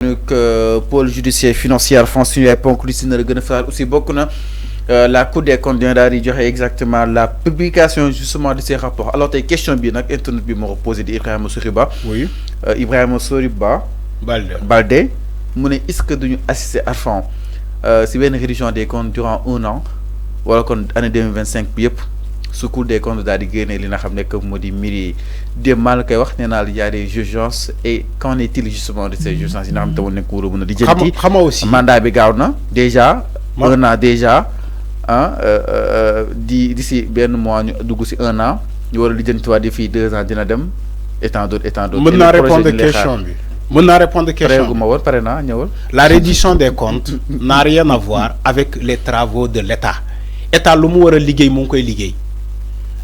que pôle judiciaire financier France suñu ay ponk li si nar a gën a faral aussi bokk na la Cour des comptes dina daal di joxe exactement la publication justement de ces rapports alors tey question bi nag internet bi moo ko posé di Ibrahima Soriba. oui Ibrahima Soriba. Balde mu ne est-ce que duñu assister Arfan si benn réduction des comptes durant 1 an wala kon année 2025 bi yëpp su Cour des comptes daal di génne li nga xam ne que moo di mbir yi démmal koy wax nee naa la y a des urgences et qu'en est-il justement de ces urgences yi nga xam te woon ne ko war a mën a di jënti xama aussi mandat bi gaaw na déjà 1 an déjà d'ici benn mois ñu dugg si 1 an ñu war a lijjantiwaat di fii 2 ans dina dem et tant d'autres mën naa répondre question bi mën naa répondre question gu ma war pare naa ñëwal. La reddition des comptes n'a rien à voir avec les travaux de l'État. État lu mu war a liggéey mu ngi koy liggéey.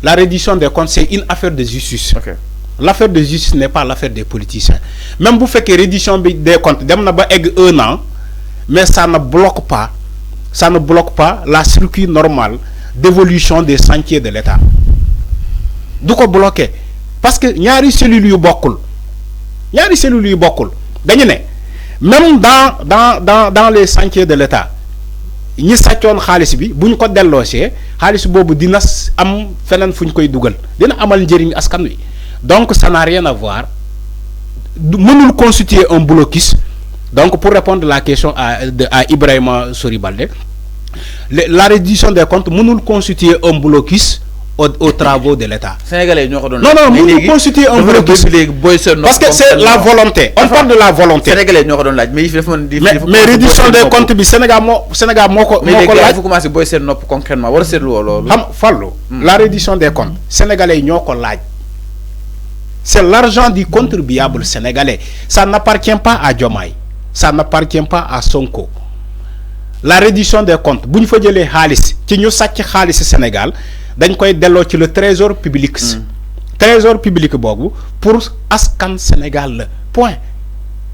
La reddition des comptes c'est une affaire de justice. Okay. L'affaire de justice n'est pas l'affaire des politiciens. Même bu fekkee reddition des comptes dem na ba egg 1 an mais ça ne bloque pas la circuit normal d'évolution des chantiers de l'État. Du ko bloquer parce que ñaari cellules yu bokkul dañu ne même dans les chantiers de l'État ñi sàccoon xaalis bi bu ñu ko delloosee xaalis boobu dina am feneen fu ñu koy dugal dina amal njëriñ askan wi donc ça n'a rien à voir mënul constituer un blocus. Donc pour répondre la question à Ibrahima Soribalde, la reddition des comptes mënul constituer un blocus aux travaux de l'État. Sénégalais ñoo ko doon non mënul constituer un blocus parce que c'est la volonté. On parle de la volonté. Sénégalais ñoo ko doon laaj mais reddition des comptes bi Sénégal moo ko laaj. Fu commencé boy seen nopp concrètement war a seetlu loolu. xam fallu la reddition des comptes sénégalais ñoo ko laaj. C'est l'argent du contribuable sénégalais. Ça n'appartient pas à Diomaye. Ça n'appartient pas à Sonko. La reddition des comptes bu ñu fa jëlee xaalis ci ñu sàcc xaalis Sénégal dañ koy delloo ci le trésor public. Trésor public boobu pour askan Sénégal la point.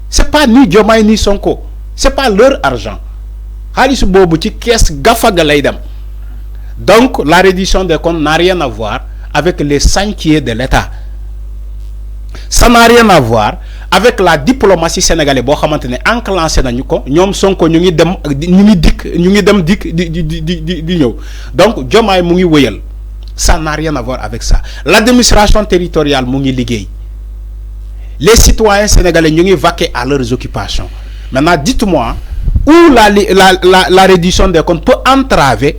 C'est pas ni Diomaye ni Sonko. C'est pas leur argent. xaalis boobu ci kees gafaga lay dem. Donc la reddition des comptes n'a rien à voir avec les chantiers de l'État. Ça n'a rien à voir avec la diplomatie sénégalaise boo xamante ne enclenché nañu ko ñoom Sonko ñu ngi dem di ñëw donc Diomaye mu ngi wëyal ça n'a rien à voir avec ça. L'administration territoriale mu ngi liggéey les citoyens sénégalais ñu ngi vaquer à leurs occupations. Maintenant dites-moi où la reddition des comptes peut entraver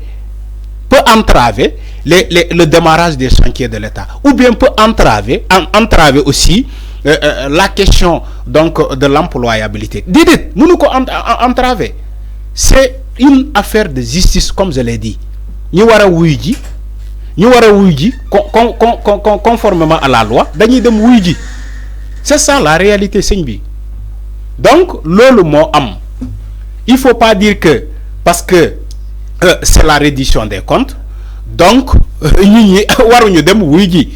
le démarrage des chantiers de l'État ou bien peut entraver aussi la question donc de l'employabilité. Déedéet mënu ko entraver. C'est une affaire de justice comme je l'ai dit. ñu war a wuy ji conformément à la loi dañuy dem wuy ji. C'est ça la réalité sëñ bi. Donc loolu moo am. Il faut pas dire que parce que c'est la reddition des comptes donc ñi waruñu dem wuy ji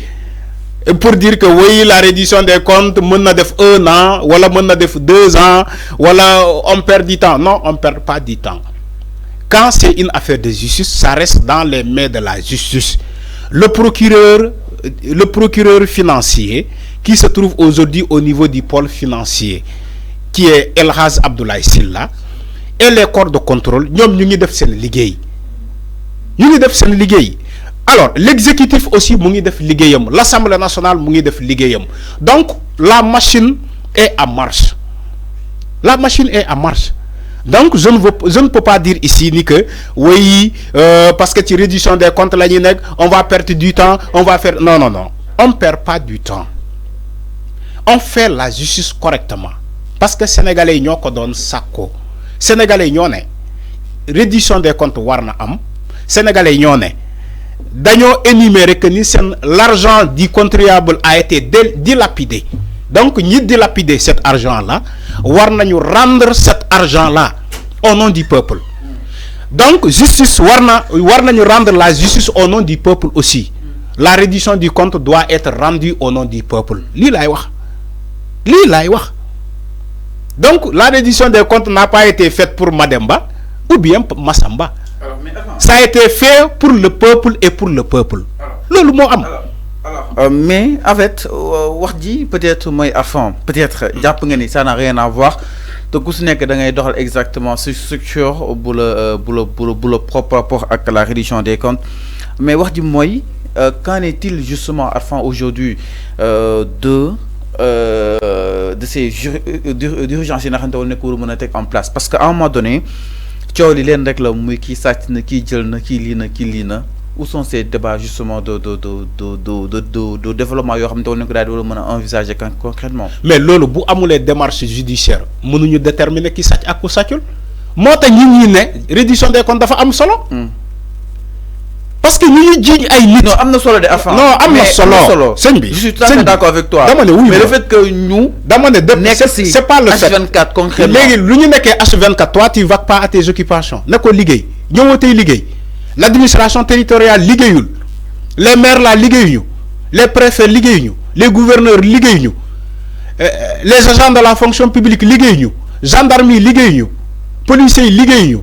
pour dire que oui la reddition des comptes mën na def 1 an wala mën na def 2 ans wala on perd du temps. Non, on perd pas du temps. Quand c'est une affaire de justice, ça reste dans les mains de la justice. Le procureur financier qui se trouve aujourd'hui au niveau du pôle financier qui est Elhaj Abdoulaye Sylla et les corps de contrôle ñoom ñu ngi def seen liggéey. Alors l'exécutif aussi mu ngi def liggéeyam, l'Assemblée nationale mu ngi def liggéeyam. Donc la machine est en marche. Donc je ne peux pas dire ici ni que oui parce que ci reddition des comptes la ñuy nekk on va perdre du temps, on va faire non, on perd pas du temps. On fait la justice correctement parce que sénégalais yi ñoo ko doon sàkko. Sénégalais yi ñoo ne reddition des comptes war na am. Sénégalais yi ñoo ne dañoo énumérer que ni l'argent du contribuable a été dilapidé. Donc ñi dilapider cet argent là war nañu rendre cet argent là au nom du peuple. Donc justice war nañu rendre la justice au nom du peuple aussi. La reddition du compte doit être rendue au nom du peuple. Lii laay wax. Donc la reddition des comptes n'a pas été faite pour Mademba ou bien Massamba. Ça a été fait pour le peuple et pour le peuple. Loolu moo am. Mais en fait wax ji peut-être mooy à fond peut-être jàpp nga ni ça n'a rien à voir te ku si nekk da ngay doxal exactement ce structure bu la propre rapport ak la réduction des comptes mais wax ji mooy qu'en est-il justement Arfan aujourd'hui de ces d'urgence yi nga xam ne war nekk war mën a teg en place parce que à un moment donné coow li leen rek la muy kii sàcc na kii jël na kii lii na kii lii na où sont ces débats justement de développement yoo xam ne war nañ ko daal di war a mën a envisager concrètement mais loolu bu amulee démarche judiciaire mënuñu déterminer ki sàcc ak ku sàccul moo tax ñi ne réduction des comptes dafa am solo parce que ñu jiiñ ay nit. non am na solo de Arfan. non am na solo sëñ bi. je suis tout à fait d'accord avec toi. dama ne oui mais le fait que ñu. dama ne c'est pas le fait H24 concrètement. léegi lu ñu nekkee H24 toi tu vas pas à tes occupations ne ko liggéey ñëwoo tey liggéey l'administration territoriale liggéeyul les maires là liggéeyuñu les préfets liggéeyuñu les gouverneurs liggéeyuñu les agents de la fonction publique liggéeyuñu gendarmerie liggéeyuñu policiers liggéeyuñu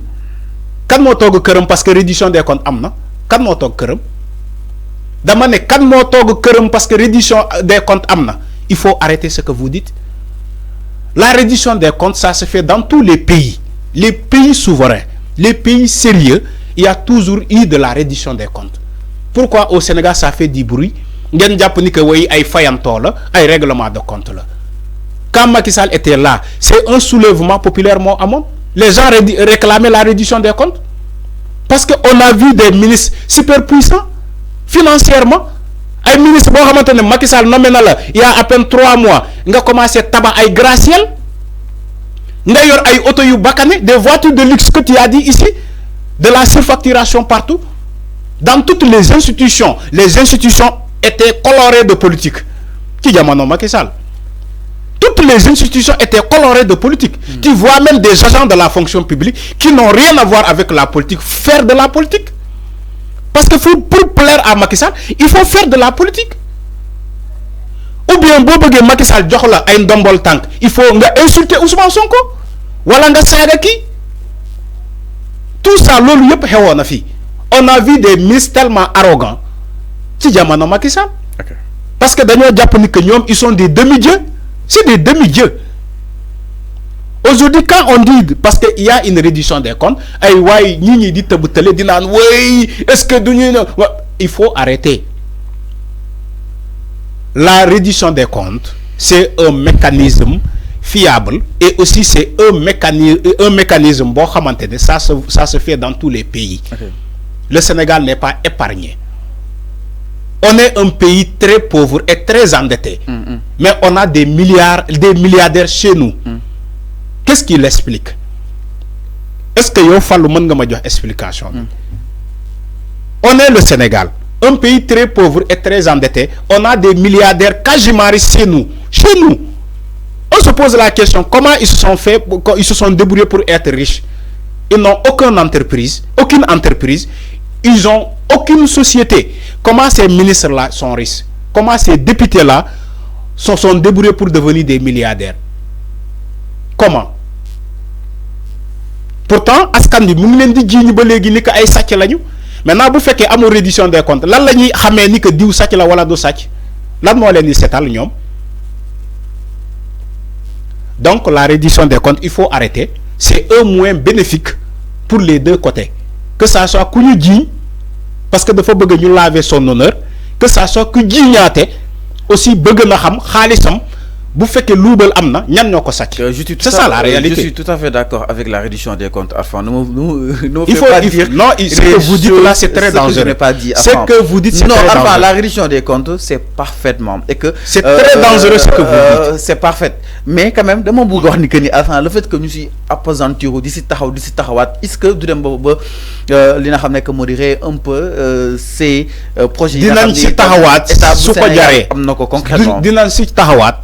kan moo toog këram parce que réduction des comptes am na. kan moo toog këram dama ne kan moo toog këram parce que réduction des comptes am na il faut arrêter ce que vous dites la réduction des comptes ça se fait dans tous les pays souverains les pays sérieux il y a toujours eu de la réduction des comptes pourquoi au Sénégal ça fait du bruit ngeen jàpp ni que way ay fayantoo la ay règlement de compte la quand Macky Sall était là c'est un soulèvement populaire moo amoon les gens réclamaient la réduction des comptes parce que on a vu des ministres super puissants financièrement ay ministres boo xamante ne Macky Sall nommé na la il y a à peine 3 mois nga commencé tabax ay gratte-ciel nga yor ay auto yu bakane des voitures de luxe que tu as dit ici de la surfacturation partout dans toutes les institutions étaient colorées de politique ci jamono Macky Sall toutes les institutions étaient colorées de politique. Tu vois même des agents de la fonction publique qui n'ont rien à voir avec la politique faire de la politique. Parce que pour plaire à Macky Sall, il faut faire de la politique. Ou bien, si Macky Sall a un dombol tank, il faut insulter Ousmane Sonko. Wala nga saga ki. Tout ça, on a vu des ministres tellement arrogants. Ci jamono Macky Sall. Parce que dañoo japp ni que ñom ils sont des demi-dieux. C'est des demi-dieux. Aujourd'hui, quand on dit, parce qu'il y a une réduction des comptes, est-ce que il faut arrêter. La réduction des comptes, c'est un mécanisme fiable et aussi c'est un mécanisme, ça se fait dans tous les pays. Okay. Le Sénégal n'est pas épargné. On est un pays très pauvre et très endetté. Mais on a des milliardaires chez nous. Qu'est-ce qui l'explique? Est-ce que yo fallu mën nga ma jox explication? On est le Sénégal, un pays très pauvre et très endetté. On a des milliardaires quasiment chez nous. Chez nous. On se pose la question, comment ils se sont débrouillés pour être riches? Ils n'ont aucune entreprise. Ils ont aucune société. Comment ces ministres-là sont riches? Comment ces députés-là sont débrouillés pour devenir des milliardaires? Comment? Pourtant, askan bi mu ngi leen di jiiñu ba léegi ni que ay sàcc lañu. Maintenant bu fekkee amul réduction des comptes lan la ñuy xamee ni que diw sàcc la wala du sàcc lan moo leen di seetal ñoom. Donc la réduction des comptes il faut arrêter. C'est un moyen bénéfique pour les deux côtés. Que ça soit ku ñu jiiñ parce que dafa bëgg ñu laver son honneur, que ça soit ku jiiñaate aussi bëgg na xam xaalisam bu fekkee luubal am na ñan ñoo ko sàcc. C'est ça la réalité. Je suis tout à fait d'accord avec la réduction des comptes. Enfin, il faut pas dire. Non, ce que vous dites là, c'est très dangereux. Je n'ai pas dit. Ce que vous dites, c'est très dangereux. La réduction des comptes, c'est parfaitement. Et que c'est très dangereux ce que vous dites. C'est parfait. Mais quand même, de mon bout, le fait que nous sommes appesantis d'ici taxawat, est-ce que du dem li nga xamné que modirait un peu ces projets yi nga xamné taxawat su ko jaré am nako concrètement dinañ ci taxawaat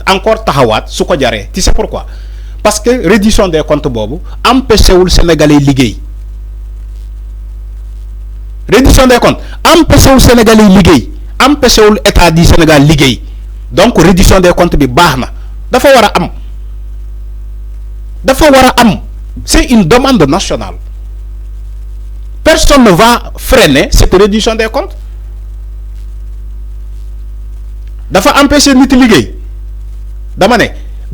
encore taxawaat su ko jaree tu sais pourquoi? Parce que réduction des comptes boobu empêché wul Sénégalais liggéey réduction des comptes empêché wul Sénégalais liggéey empêché wul état du Sénégal liggéey donc réduction des comptes bi baax na dafa war a am c'est une demande nationale personne ne va freiner cette réduction des comptes. Dafa empêcher nit liggéey dama ne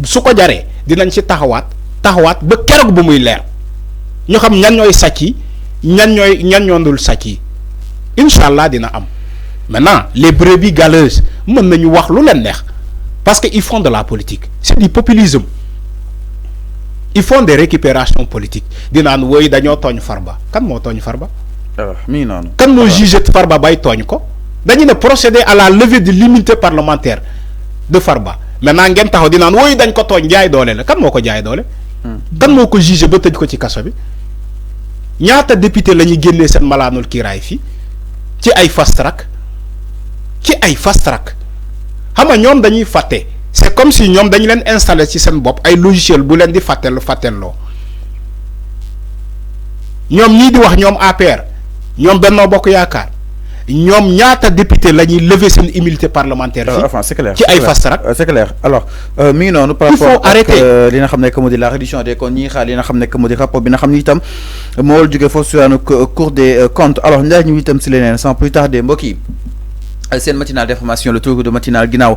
su ko jaree dinañ ci taxawaat ba keroog bu muy leer ñu xam ñan ñooy sàcc yi ñan ñoo ndul sàcc yi incha allah dina am maintenant les brebis galeuses mën nañu wax lu leen neex parce que ils font de la politique c'est du populisme ils font des récupérations politiques dinaan woy dañoo tooñ Farba kan moo tooñ Farba mi noonu kan moo jugé Farba bay tooñ ko dañu ne procéder à la levée de l'immunité parlementaire de Farba maintenant ngeen taxaw dinaan woy dañ ko tooñ jaay doole la kan moo ko jaay doole kan moo ko jugé ba tëj ko ci kaso bi ñaata député la ñuy génnee seen malaanul kiiraay fii ci ay fast track xam nga ñoom dañuy fàtte c'est comme si ñoom dañu leen installé ci seen bopp ay logiciel bu leen di fàttelloo ñoom ñii di wax ñoom APR ñoom Benno Bokk Yaakaar ñoom ñaata député la ñuy lever seen immunité parlementaire fii c'est clair ci ay fast track c'est clair alors mi ngi noonu par rapport ak li nga xam ne que moo di la reddition des comptes ñi xaar li nga xam ne que moo di rapport bi nga xam ni itam moo war a jógee foofu sur Cour des comptes alors ndax ñu itam si leneen sans plus tarder mbokk yi seen matinale d'information le tour de matinale ginnaaw